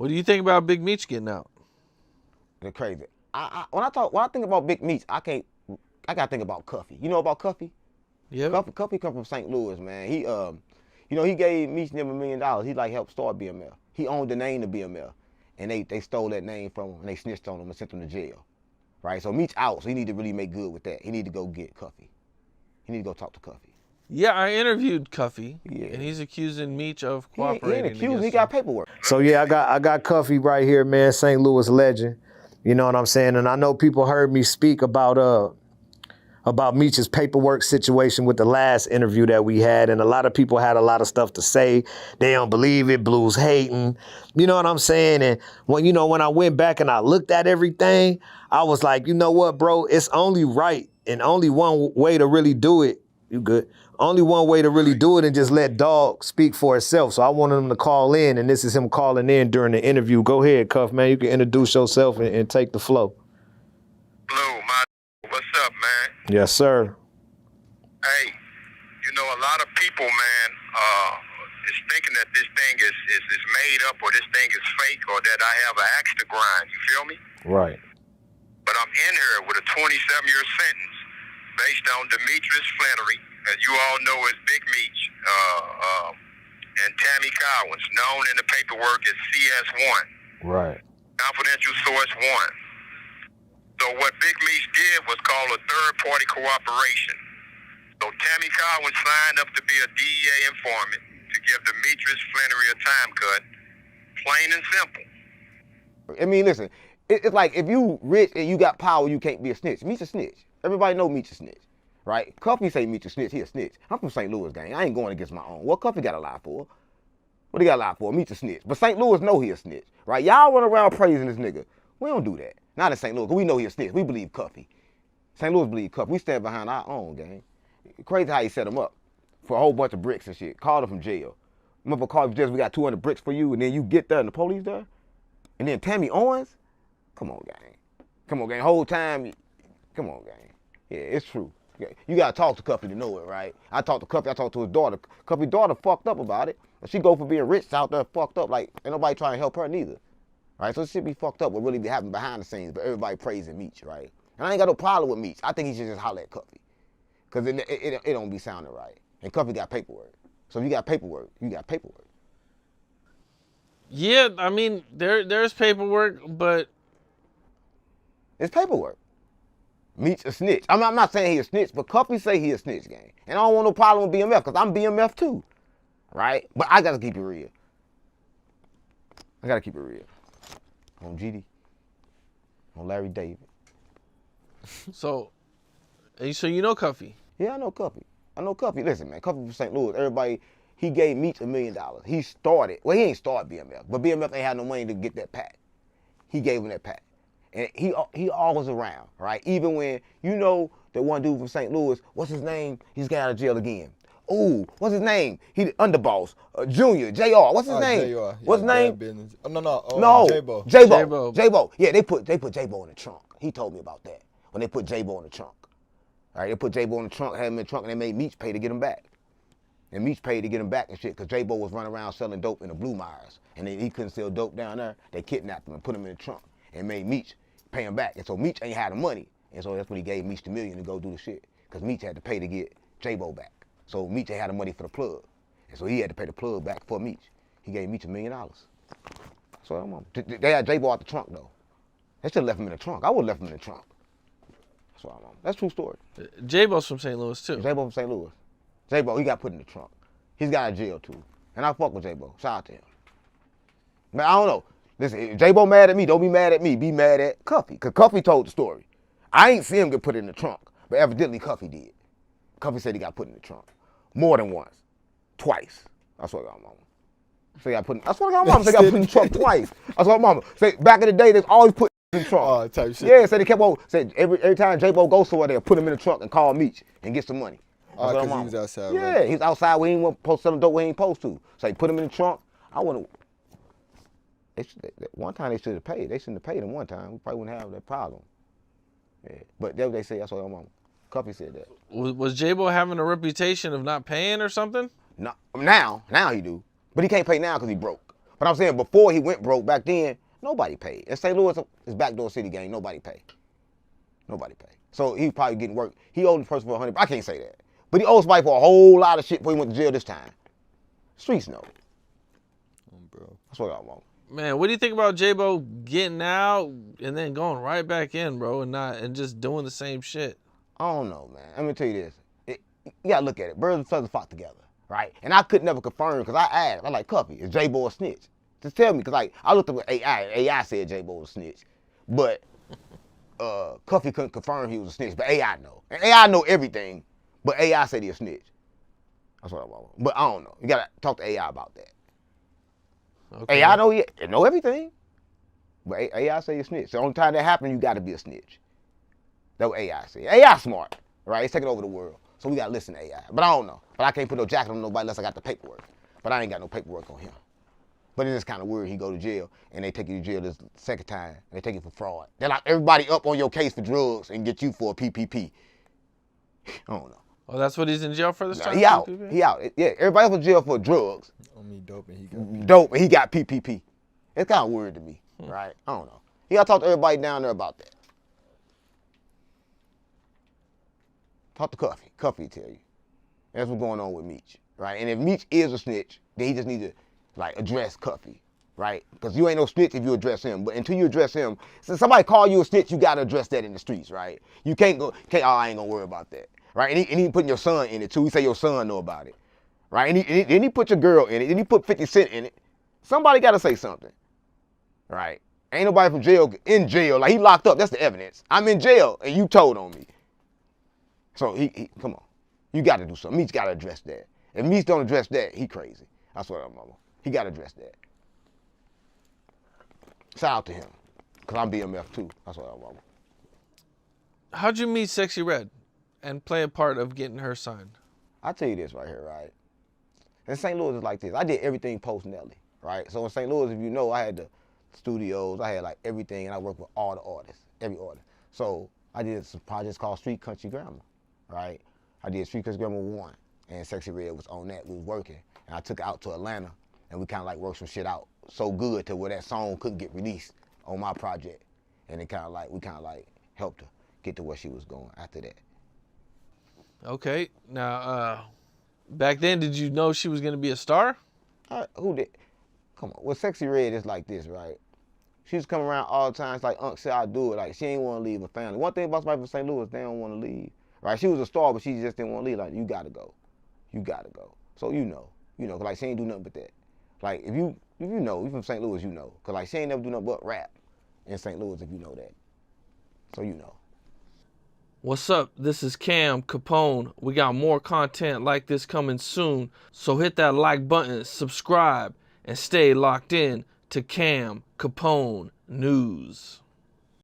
What do you think about Big Meech getting out? They're crazy. When I think about Big Meech, I gotta think about Cuffy. You know about Cuffy? Yeah. Cuffy come from St. Louis, man. He gave Meech them $1 million. He like helped start BML. He owned the name of BML, and they stole that name from him and they snitched on him and sent him to jail. Right? So Meech out, so he need to really make good with that. He need to go get Cuffy. He need to go talk to Cuffy. Yeah, I interviewed Cuffy, Yeah. and he's accusing Meech of He ain't cooperating. accused. He got paperwork. So yeah, I got Cuffy right here, man. St. Louis legend. You know what I'm saying? And I know people heard me speak about Meech's paperwork situation with the last interview that we had, and a lot of people had a lot of stuff to say. They don't believe it, Blues hating. You know what I'm saying? And when I went back and I looked at everything, I was like, you know what, bro? It's only right and only one way to really do it. You good? Only one way to really do it and just let dog speak for itself. So I wanted him to call in, and this is him calling in during the interview. Go ahead, Cuff, man. You can introduce yourself and take the flow. Blue, what's up, man? Yes, sir. Hey, a lot of people, man, is thinking that this thing is made up or this thing is fake or that I have an axe to grind. You feel me? Right. But I'm in here with a 27-year sentence based on Demetrius Flannery, as you all know as Big Meech, and Tammy Cowens, known in the paperwork as CS1. Right. Confidential source 1. So what Big Meech did was call a third-party cooperation. So Tammy Cowens signed up to be a DEA informant to give Demetrius Flannery a time cut, plain and simple. I mean, listen, it's like if you rich and you got power, you can't be a snitch. Meech a snitch. Everybody know Meech a snitch, right? Cuffy say Meech a snitch, he a snitch. I'm from St. Louis, gang. I ain't going against my own. What Cuffy got a lie for? What he got a lie for? Meech a snitch. But St. Louis know he a snitch, right? Y'all run around praising this nigga. We don't do that. Not in St. Louis, because we know he a snitch. We believe Cuffy. St. Louis believe Cuffy. We stand behind our own, gang. Crazy how he set him up for a whole bunch of bricks and shit. Called him from jail. Remember, called him from jail, we got 200 bricks for you, and then you get there and the police there? And then Tammy Owens? Come on, gang. Come on, gang. Whole time, come on, gang. Yeah, it's true. You gotta talk to Cuffy to know it, right? I talked to Cuffy, I talked to his daughter. Cuffy's daughter fucked up about it. She go for being rich out there fucked up, like ain't nobody trying to help her neither. Right? So shit be fucked up what really be happening behind the scenes, but everybody praising Meech, right? And I ain't got no problem with Meech. I think he should just holler at Cuffy. Cause it don't be sounding right. And Cuffy got paperwork. So if you got paperwork, you got paperwork. Yeah, I mean, there's paperwork, but it's paperwork. Meech a snitch. I'm not saying he a snitch, but Cuffy say he a snitch, gang. And I don't want no problem with BMF, because I'm BMF too. Right? But I gotta keep it real. I gotta keep it real. On GD. On Larry David. So you know Cuffy? Yeah, I know Cuffy. I know Cuffy. Listen, man, Cuffy from St. Louis. Everybody, he gave Meech $1 million. He started, well, he ain't started BMF, but BMF ain't had no money to get that pack. He gave him that pack. And he always around, right? Even when, that one dude from St. Louis, what's his name? He's got out of jail again. Ooh, what's his name? He the underboss, Junior, JR. What's his name? JR. What's his name? Business. Oh, no. No. J-Bo. J-Bo. Yeah, they put J-Bo in the trunk. He told me about that. When they put J-Bo in the trunk. All right, they put J-Bo in the trunk, had him in the trunk, and they made Meech pay to get him back. And Meech paid to get him back and shit, because J-Bo was running around selling dope in the Blue Myers. And he couldn't sell dope down there. They kidnapped him and put him in the trunk and made Meech pay him back. And so Meech ain't had the money. And so that's when he gave Meech the $1 million to go do the shit. Because Meech had to pay to get J-Bo back. So Meech ain't had the money for the plug. And so he had to pay the plug back for Meech. He gave Meech $1 million. So I'm on. They had J-Bo out the trunk, though. They should have left him in the trunk. I would have left him in the trunk. That's what I'm on. That's a true story. J-Bo's from St. Louis, too. J-Bo from St. Louis. J-Bo, he got put in the trunk. He's got out of jail, too. And I fuck with J-Bo. Shout out to him. Man, I don't know. Listen, if J-Bo mad at me, don't be mad at me. Be mad at Cuffy. Because Cuffy told the story. I ain't see him get put in the trunk. But evidently Cuffy did. Cuffy said he got put in the trunk. More than once. Twice. That's what I got, mama. Say I got put in, that's what I got, mama. Say I got put in the trunk twice. That's what mama. Say back in the day, they always put in the trunk. Oh, type shit. Yeah, so they kept on, said every time J-Bo goes somewhere, they'll put him in the trunk and call Meech and get some money. Oh, because he was outside, yeah, right? he's outside where he ain't supposed to sell dope where he ain't supposed to. So they put him in the trunk. I wouldn't, one time they should have paid. They shouldn't have paid him one time. We probably wouldn't have that problem. Yeah, but that's what they say. That's what my mama. Cuffy said that. Was J-Bo having a reputation of not paying or something? No, now he do. But he can't pay now because he broke. But I'm saying before he went broke, back then, nobody paid. In St. Louis, it's backdoor city gang, nobody paid. Nobody paid. So he was probably getting work. He owed the person for 100. I can't say that. But he owed somebody for a whole lot of shit before he went to jail this time. Streets know. Bro. That's what I want. Man, what do you think about J-Bo getting out and then going right back in, bro, and just doing the same shit? I don't know, man. Let me tell you this. You gotta look at it. Birds and feathers flock together, right? And I could never confirm because I asked. I like, Cuffy, is J-Bo a snitch? Just tell me, because like I looked up at AI. AI said J-Bo was a snitch, but Cuffy couldn't confirm he was a snitch. But AI know, and AI know everything. But AI said he a snitch. That's what I want. But I don't know. You gotta talk to AI about that. Okay. AI know everything. But AI say you snitch. The only time that happens, you gotta be a snitch. That's what AI said. AI smart, right? It's taking over the world. So we gotta listen to AI. But I don't know. But I can't put no jacket on nobody unless I got the paperwork. But I ain't got no paperwork on him. But it is kind of weird. He go to jail and they take you to jail this second time. And they take you for fraud. They lock everybody up on your case for drugs and get you for a PPP. I don't know. Oh, that's what he's in jail for this time? He out. He out. Yeah, everybody else in jail for drugs. I mean, dope and he got PPP. It's kind of weird to me, right? I don't know. You gotta talk to everybody down there about that. Talk to Cuffy. Cuffy tell you. That's what's going on with Meech, right? And if Meech is a snitch, then he just need to like address Cuffy, right? Because you ain't no snitch if you address him. But until you address him, since somebody call you a snitch, you gotta address that in the streets, right? You can't go, I ain't gonna worry about that, right? And he putting your son in it too. He say your son know about it, right? And he put your girl in it. And he put 50 Cent in it. Somebody gotta say something, right? Ain't nobody from jail in jail. Like he locked up. That's the evidence. I'm in jail and you told on me. So he come on. You got to do something. Meech got to address that. If Meech don't address that, he crazy. That's what I'm on. He got to address that. Shout out to him, because I'm BMF too. That's what I'm on. How'd you meet Sexyy Red and play a part of getting her signed? I'll tell you this right here, right? In St. Louis, it's like this. I did everything post-Nelly, right? So in St. Louis, if you know, I had the studios. I had like everything, and I worked with all the artists, every artist. So I did some projects called Street Country Grammar, right? I did Street Country Grammar 1, and Sexyy Red was on that. We was working, and I took it out to Atlanta, and we kind of like worked some shit out so good to where that song couldn't get released on my project, and it kind of like we kind of like helped her get to where she was going after that. Okay, now back then, did you know she was gonna be a star? Who did? Come on, well, Sexyy Red is like this, right? She was coming around all the time. It's like Unc said, I do it. Like she ain't want to leave her family. One thing about somebody from St. Louis, they don't want to leave. Right? She was a star, but she just didn't want to leave. Like, you gotta go. You gotta go. So you know, like she ain't do nothing but that. Like if you know, you from St. Louis, you know. Cause like she ain't never do nothing but rap in St. Louis if you know that. So you know. What's up? This is Cam Capone. We got more content like this coming soon. So hit that like button, subscribe, and stay locked in to Cam Capone News.